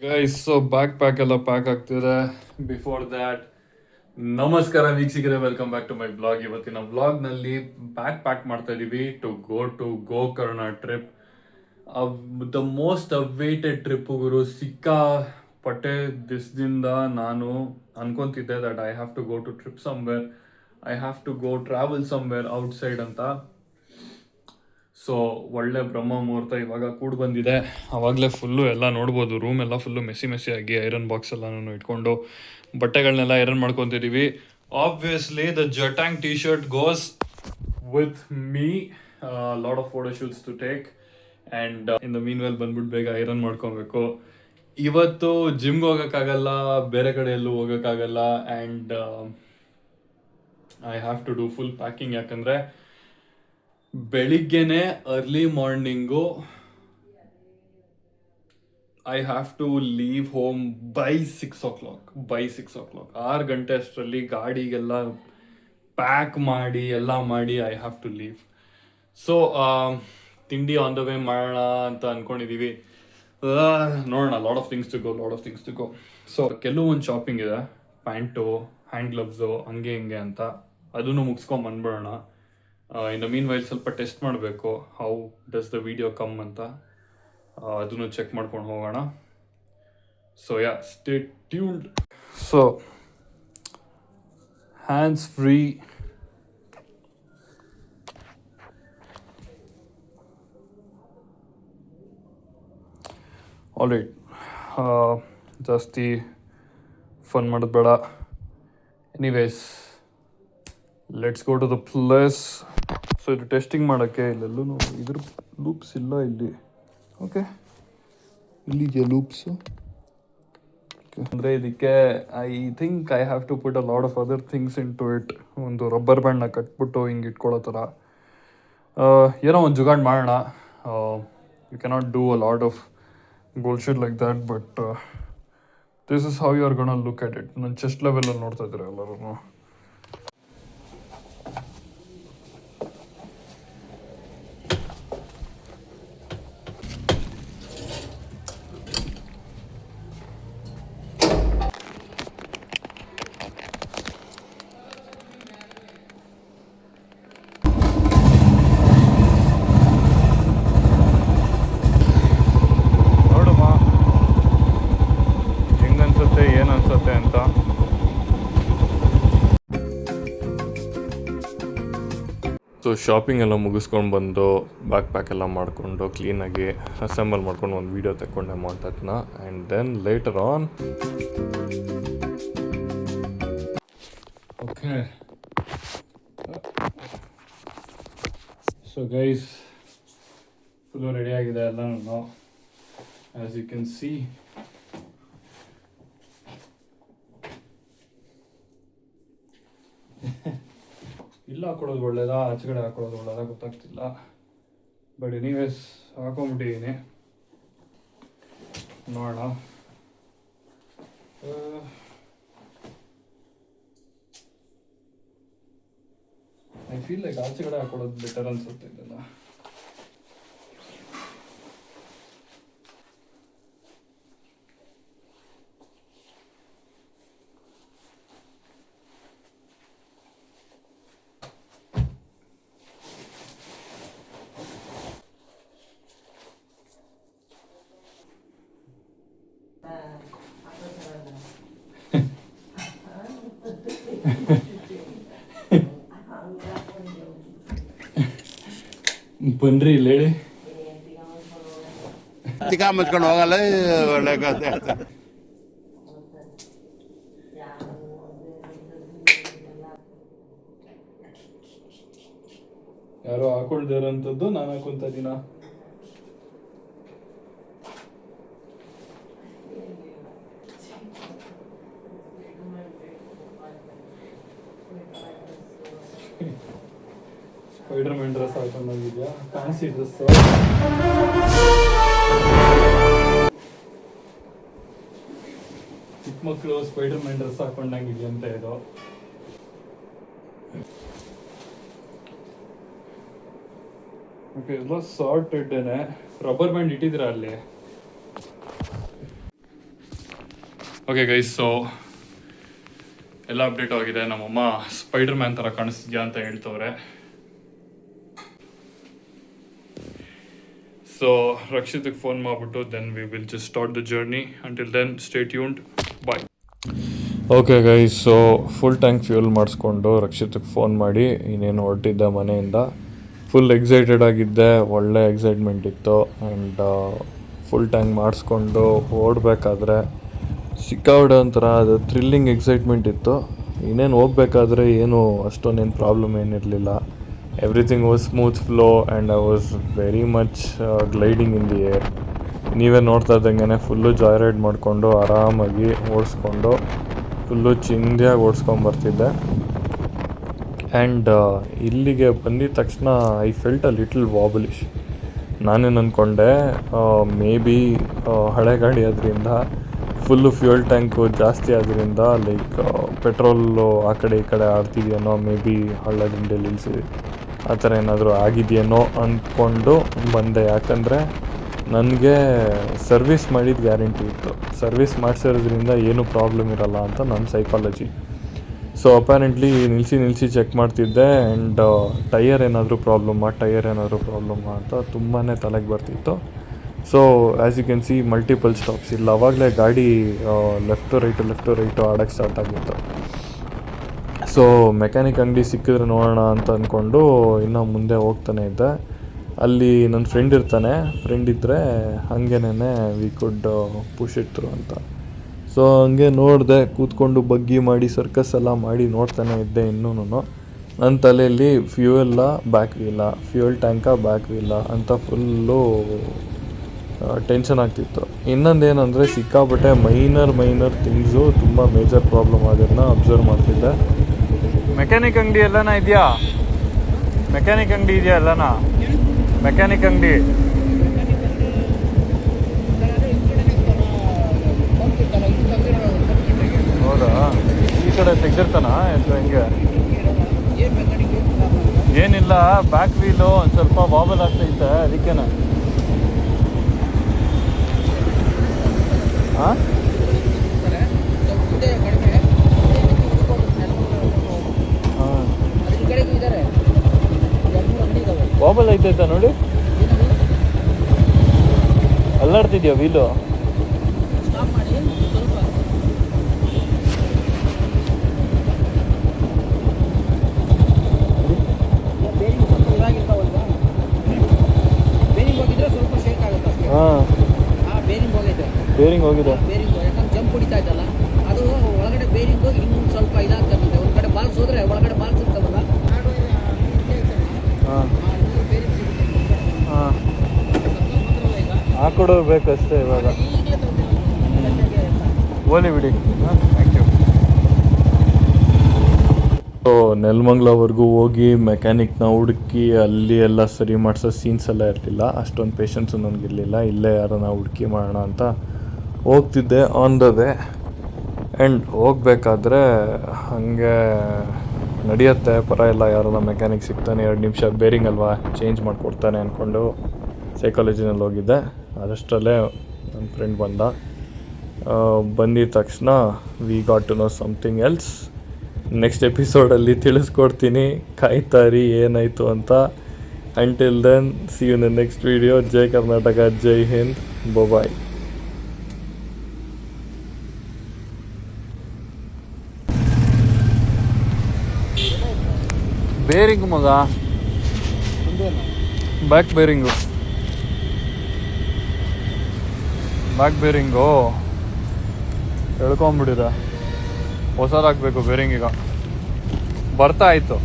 Guys, so backpack ಎಲ್ಲ pack ಆಗ್ತಿದೆ. Before that, ನಮಸ್ಕಾರ ವೀಕ್ಷಕರೇ, welcome back to my blog. ಇವತ್ತಿನ ಬ್ಲಾಗ್ ನಲ್ಲಿ ಬ್ಯಾಕ್ ಪ್ಯಾಕ್ ಮಾಡ್ತಾ ಇದೀವಿ to Gokarna trip. The most awaited trip ಗುರು. ಸಿಕ್ಕಾಪಟ್ಟೆ ದಿಸದಿಂದ ನಾನು ಅನ್ಕೊಂತಿದ್ದೆ that I have to go to trip somewhere, I have to go travel somewhere outside ಅಂತ. ಸೊ ಒಳ್ಳೆ ಬ್ರಹ್ಮ ಮುಹೂರ್ತ ಇವಾಗ ಕೂಡ ಬಂದಿದೆ. ಆವಾಗಲೇ ಫುಲ್ಲು ಎಲ್ಲ ನೋಡ್ಬೋದು, ರೂಮ್ ಎಲ್ಲ ಫುಲ್ಲು ಮೆಸ್ಸಿ ಆಗಿ ಐರನ್ ಬಾಕ್ಸ್ ಎಲ್ಲ ಇಟ್ಕೊಂಡು ಬಟ್ಟೆಗಳನ್ನೆಲ್ಲ ಐರನ್ ಮಾಡ್ಕೊತಿದ್ದೀವಿ. ಆಬ್ವಿಯಸ್ಲಿ ದ ಜಟಾಂಗ್ T shirt goes with me. Lot of photo shoots to take and in the meanwhile ಬಂದ್ಬಿಟ್ಟು ಬೇಗ ಐರನ್ ಮಾಡ್ಕೊಬೇಕು. ಇವತ್ತು ಜಿಮ್ಗೆ ಹೋಗೋಕ್ಕಾಗಲ್ಲ, ಬೇರೆ ಕಡೆ ಎಲ್ಲೂ ಹೋಗೋಕ್ಕಾಗಲ್ಲ. And I have to do full packing, ಯಾಕಂದರೆ ಬೆಳಿಗ್ಗೆನೆ early morning I have to leave home by 6 o'clock. 6 ಗಂಟೆ ಅಷ್ಟರಲ್ಲಿ ಗಾಡಿಗೆಲ್ಲ ಪ್ಯಾಕ್ ಮಾಡಿ ಎಲ್ಲ ಮಾಡಿ I have to leave. So ತಿಂಡಿ ಆನ್ ದ ವೇ ಮಾಡೋಣ ಅಂತ ಅಂದ್ಕೊಂಡಿದ್ದೀವಿ. ನೋಡೋಣ, lot of things to go. So ಕೆಲವೊಂದು ಶಾಪಿಂಗ್ ಇದೆ, ಪ್ಯಾಂಟು, ಹ್ಯಾಂಡ್ ಗ್ಲವ್ಸು, ಹಂಗೆ ಹಿಂಗೆ ಅಂತ. ಅದನ್ನು ಮುಗಿಸ್ಕೊಂಡು ಬಂದ್ಬಿಡೋಣ. ಇನ್ ದ ಮೀನ್ ವೈಲ್ ಸ್ವಲ್ಪ ಟೆಸ್ಟ್ ಮಾಡಬೇಕು, how does the video come ಅಂತ. ಅದನ್ನು ಚೆಕ್ ಮಾಡ್ಕೊಂಡು ಹೋಗೋಣ. So yeah, stay tuned. So hands free. Alright, ಜಾಸ್ತಿ ಫನ್ ಮಾಡೋದು ಬೇಡ. Anyways, let's go to the place. So ಇದು ಟೆಸ್ಟಿಂಗ್ ಮಾಡೋಕ್ಕೆ ಇಲ್ಲೆಲ್ಲೂ ಇದ್ರ ಲೂಪ್ಸ್ ಇಲ್ಲ ಇಲ್ಲಿ. ಓಕೆ, ಇಲ್ಲಿದೆಯಾ ಲೂಪ್ಸು? ಅಂದರೆ ಇದಕ್ಕೆ I think I have to put a lot of other things into it. ಒಂದು ರಬ್ಬರ್ ಬ್ಯಾಂಡ್ನ ಕಟ್ಬಿಟ್ಟು ಹಿಂಗೆ ಇಟ್ಕೊಳ್ಳೋ ಥರ ಏನೋ ಒಂದು ಜುಗಾಡ್ ಮಾಡೋಣ. You cannot do a lot of bullshit like that, but this is how you are gonna look at it. ನನ್ನ ಚೆಸ್ಟ್ ಲೆವೆಲಲ್ಲಿ ನೋಡ್ತಾ ಇದ್ದೀರಾ ಎಲ್ಲರೂ. ಸೊ ಶಾಪಿಂಗ್ ಎಲ್ಲ ಮುಗಿಸ್ಕೊಂಡು ಬಂದು ಬ್ಯಾಕ್ ಪ್ಯಾಕ್ ಎಲ್ಲ ಮಾಡಿಕೊಂಡು ಕ್ಲೀನಾಗಿ ಅಸೆಂಬಲ್ ಮಾಡ್ಕೊಂಡು ಒಂದು ವೀಡಿಯೋ ತೆಕ್ಕೊಂಡೆ ಮಾಂಟತ್ನ. And then later on okay. So guys, full ರೆಡಿಯಾಗಿದೆ ಎಲ್ಲನೂ. ಆ್ಯಸ್ ಯು ಕ್ಯಾನ್ ಸಿ, ಇಲ್ಲ ಹಾಕೊಳ್ಳೋದು ಒಳ್ಳೇದಾ, ಆಚೆ ಕಡೆ ಹಾಕೊಳ್ಳೋದು ಒಳ್ಳೇದಾ ಗೊತ್ತಾಗ್ತಿಲ್ಲ. ಬಟ್ ಎನಿವೇಸ್ ಹಾಕೊಂಡ್ಬಿಟ್ಟಿದ್ದೀನಿ, ನೋಡೋಣ. ಐ ಫೀಲ್ ಲೈಕ್ ಆಚೆ ಕಡೆ ಹಾಕೊಳ್ಳೋದು ಬೆಟರ್ ಅನ್ಸುತ್ತೆ ಇದೆಲ್ಲ. ಬನ್ರಿ ಇಲ್ಲಿ ಹೇಳಿ. ಮುಚ್ಕೊಂಡು ಹೋಗಲ್ಲ, ಒಳ್ಳೆ ಕಥೆ. ಯಾರೋ ಹಾಕೊಳ್ದಿರೋಂಥದ್ದು ನಾನು ಹಾಕೊಂತ ಇದೀನ. ಸ್ಪೈಡರ್ ಮ್ಯಾನ್ ಡ್ರೆಸ್ ಹಾಕೊಂಡೋಗಿದ್ಯಾ? Fancy dress. ಚಿಕ್ಕ ಮಕ್ಕಳು ಸ್ಪೈಡರ್ ಮ್ಯಾನ್ ಡ್ರೆಸ್ ಹಾಕೊಂಡಂಗಿದ್ಯಾ ಅಂತ ಇದು. ಓಕೆ, ಎಲ್ಲ ಸಾರ್ಟೆಡ್. ರಬ್ಬರ್ ಬ್ಯಾಂಡ್ ಇಟ್ಟಿದ್ದೀರಾ ಅಲ್ಲಿ? ಓಕೆ ಗೈಸ್, ಸೊ ಎಲ್ಲ ಅಪ್ಡೇಟ್ ಆಗಿದೆ. ನಮ್ಮಮ್ಮ ಸ್ಪೈಡರ್ ಮ್ಯಾನ್ ಥರ ಕಾಣಿಸ್ತಿದ್ಯಾ ಅಂತ ಹೇಳ್ತವ್ರೆ. ಸೊ ರಕ್ಷಿತ್ಗೆ ಫೋನ್ ಮಾಡಿಬಿಟ್ಟು then we will just start the journey. Until then stay tuned, bye. Okay guys, so full tank fuel ಮಾಡಿಸ್ಕೊಂಡು ರಕ್ಷಿತ್ಗೆ ಫೋನ್ ಮಾಡಿ ಇನ್ನೇನು ಹೊರಟಿದ್ದೆ ಮನೆಯಿಂದ. ಫುಲ್ ಎಕ್ಸೈಟೆಡ್ ಆಗಿದ್ದೆ, ಒಳ್ಳೆ ಎಕ್ಸೈಟ್ಮೆಂಟ್ ಇತ್ತು. ಆ್ಯಂಡ್ ಫುಲ್ ಟ್ಯಾಂಕ್ ಮಾಡಿಸ್ಕೊಂಡು ಓಡಬೇಕಾದ್ರೆ ಸಿಕ್ಕಾಬಿಡೋ ಒಂಥರ ಅದು ಥ್ರಿಲ್ಲಿಂಗ್ ಎಕ್ಸೈಟ್ಮೆಂಟ್ ಇತ್ತು. ಇನ್ನೇನು ಹೋಗ್ಬೇಕಾದ್ರೆ ಏನು ಅಷ್ಟೊಂದೇನು ಪ್ರಾಬ್ಲಮ್ ಏನಿರಲಿಲ್ಲ. Everything was smooth flow and I was very much gliding in the air. ನೀವೇ ನೋಡ್ತಾ ಇದ್ದಂಗೆ ಫುಲ್ಲು ಜಾಯ್ ರೈಡ್ ಮಾಡಿಕೊಂಡು ಆರಾಮಾಗಿ ಓಡಿಸ್ಕೊಂಡು ಫುಲ್ಲು ಚಿಂದಿಯಾಗಿ ಓಡಿಸ್ಕೊಂಬರ್ತಿದ್ದೆ. ಆ್ಯಂಡ್ ಇಲ್ಲಿಗೆ ಬಂದಿದ ತಕ್ಷಣ ಐ ಫೆಲ್ಟ್ ಅ ಲಿಟಲ್ ವಾಬಲಿಶ್. ನಾನೇನು ಅಂದ್ಕೊಂಡೆ ಮೇ ಬಿ ಹಳೆ ಗಾಡಿ ಅದರಿಂದ ಫುಲ್ಲು ಫ್ಯೂಯಲ್ ಟ್ಯಾಂಕು ಜಾಸ್ತಿ ಆದ್ದರಿಂದ ಲೈಕ್ ಪೆಟ್ರೋಲು ಆ ಕಡೆ ಈ ಕಡೆ ಆಡ್ತಿದೆಯೇನೋ, ಮೇ ಬಿ ಹಳ್ಳದಿಂದ ನಿಲ್ಲಿಸಿ ಆ ಥರ ಏನಾದರೂ ಆಗಿದೆಯೇನೋ ಅಂದ್ಕೊಂಡು ಬಂದೆ. ಯಾಕಂದರೆ ನನಗೆ ಸರ್ವಿಸ್ ಮಾಡಿದ ಗ್ಯಾರಂಟಿ ಇತ್ತು. ಸರ್ವಿಸ್ ಮಾಡಿಸಿರೋದ್ರಿಂದ ಏನೂ ಪ್ರಾಬ್ಲಮ್ ಇರಲ್ಲ ಅಂತ ನನ್ನ ಸೈಕಾಲಜಿ. ಸೊ ಅಪ್ಯಾರೆಂಟ್ಲಿ ನಿಲ್ಲಿಸಿ ಚೆಕ್ ಮಾಡ್ತಿದ್ದೆ. ಆ್ಯಂಡ್ ಟೈಯರ್ ಏನಾದರೂ ಪ್ರಾಬ್ಲಮ್ಮಾ ಅಂತ ತುಂಬಾ ತಲೆಗೆ ಬರ್ತಿತ್ತು. So as you can see multiple stops. ಇಲ್ಲ ಆವಾಗಲೇ ಗಾಡಿ ಲೆಫ್ಟು ರೈಟು ಆಡೋಕ್ಕೆ ಸ್ಟಾರ್ಟ್ ಆಗಿತ್ತು. ಸೊ ಮೆಕ್ಯಾನಿಕ್ ಅಂಗಡಿ ಸಿಕ್ಕಿದ್ರೆ ನೋಡೋಣ ಅಂತ ಅಂದ್ಕೊಂಡು ಇನ್ನೂ ಮುಂದೆ ಹೋಗ್ತಾನೆ ಇದ್ದೆ. ಅಲ್ಲಿ ನನ್ನ ಫ್ರೆಂಡ್ ಇದ್ದರೆ ಹಾಗೇನೇ we could push it through ಅಂತ. ಸೊ ಹಂಗೆ ನೋಡಿದೆ, ಕೂತ್ಕೊಂಡು ಬಗ್ಗಿ ಮಾಡಿ ಸರ್ಕಸ್ ಎಲ್ಲ ಮಾಡಿ ನೋಡ್ತಾನೆ ಇದ್ದೆ. ಇನ್ನೂ ನನ್ನ ತಲೆಯಲ್ಲಿ ಫ್ಯೂಯಲ್ಲ ಬ್ಯಾಕ್ ವೀಲ ಅಂತ ಫುಲ್ಲು ಟೆನ್ಷನ್ ಆಗ್ತಿತ್ತು. ಇನ್ನೊಂದೇನೆಂದರೆ ಸಿಕ್ಕಾಪಟ್ಟೆ ಮೈನರ್ ಥಿಂಗ್ಸು ತುಂಬ ಮೇಜರ್ ಪ್ರಾಬ್ಲಮ್ ಆಗೋದನ್ನ ಅಬ್ಸರ್ವ್ ಮಾಡ್ತಿದ್ದೆ. ಮೆಕ್ಯಾನಿಕ್ ಅಂಗಡಿ ಎಲ್ಲನ ಇದೆಯಾ? ಮೆಕ್ಯಾನಿಕ್ ಅಂಗಡಿ ಹೌದಾ? ಈ ಕಡೆ ತೆಗ್ದಿರ್ತಾನ ಅಥವಾ ಹೆಂಗೆ? ಏನಿಲ್ಲ, ಬ್ಯಾಕ್ ವೀಲು ಒಂದು ಸ್ವಲ್ಪ ವಾಬಲ್ ಆಗ್ತೈತೆ, ಅದಕ್ಕೇನ. ಹಾಂ, ವಾಬಲ್ ಐತೈತ ನೋಡಿ, ಅಲ್ಲಾಡ್ತಿದ್ಯಾ ವೀಲು? ಬೇರಿಂಗ್ ಹೋಗಿದೆ. ಜಂಪ್ ಹೊಡಿತಾ ಇದ್ದಲ್ಲ, ಅದು ಒಳಗಡೆ ಬೇರಿಂಗ್ ಹೋಗಿ ಇನ್ನೊಂದು ಸ್ವಲ್ಪ ಇದಾಗ್ತದೆ. ಒಂದು ಕಡೆ ಬಾಲ್ಸ್ ಹೋದ್ರೆ ಒಳಗಡೆ ಬಾಲ್ಸ್ ಇರ್ತಾವಲ್ಲ, ಹಾಕೊಡಬೇಕಷ್ಟೇ ಇವಾಗ. ಓಲಿ ಬಿಡಿ, ಥ್ಯಾಂಕ್ ಯು. ಸೊ ನೆಲಮಂಗ್ಲವರೆಗೂ ಹೋಗಿ ಮೆಕ್ಯಾನಿಕ್ನ ಹುಡುಕಿ ಅಲ್ಲಿ ಎಲ್ಲ ಸರಿ ಮಾಡಿಸೋ ಸೀನ್ಸ್ ಎಲ್ಲ ಇರಲಿಲ್ಲ. ಅಷ್ಟೊಂದು ಪೇಷನ್ಸು ನನಗಿರಲಿಲ್ಲ. ಇಲ್ಲೇ ಯಾರನ್ನ ಹುಡುಕಿ ಮಾಡೋಣ ಅಂತ ಹೋಗ್ತಿದ್ದೆ ಆನ್ ದ ವೇ. ಆ್ಯಂಡ್ ಹೋಗ್ಬೇಕಾದ್ರೆ ಹಾಗೆ ನಡೆಯುತ್ತೆ, ಪರ ಇಲ್ಲ, ಯಾರನ್ನ ಮೆಕ್ಯಾನಿಕ್ ಸಿಗ್ತಾನೆ, 2 ನಿಮಿಷ ಬೇರಿಂಗ್ ಅಲ್ವಾ ಚೇಂಜ್ ಮಾಡಿಕೊಡ್ತಾನೆ ಅಂದ್ಕೊಂಡು ಸೈಕಾಲಜಿನಲ್ಲಿ ಹೋಗಿದ್ದೆ. ಅದಷ್ಟರಲ್ಲೇ ನನ್ನ ಫ್ರೆಂಡ್ ಬಂದಿದ ತಕ್ಷಣ we got to know something else. Next ಎಪಿಸೋಡಲ್ಲಿ ತಿಳಿಸ್ಕೊಡ್ತೀನಿ, ಕಾಯ್ತಾರಿ ಏನಾಯಿತು ಅಂತ. Until then see you in the next video. ಜೈ ಕರ್ನಾಟಕ, ಜೈ ಹಿಂದ್, ಬಾಯ್. ಬೇರಿಂಗ್ ಮಗ, ಬ್ಯಾಕ್ ಬೇರಿಂಗು ಎಳ್ಕೊಂಬಿಡಿರ, ಹೊಸದಾಗಬೇಕು ಬೇರಿಂಗ್. ಈಗ ಬರ್ತಾ ಆಯಿತು.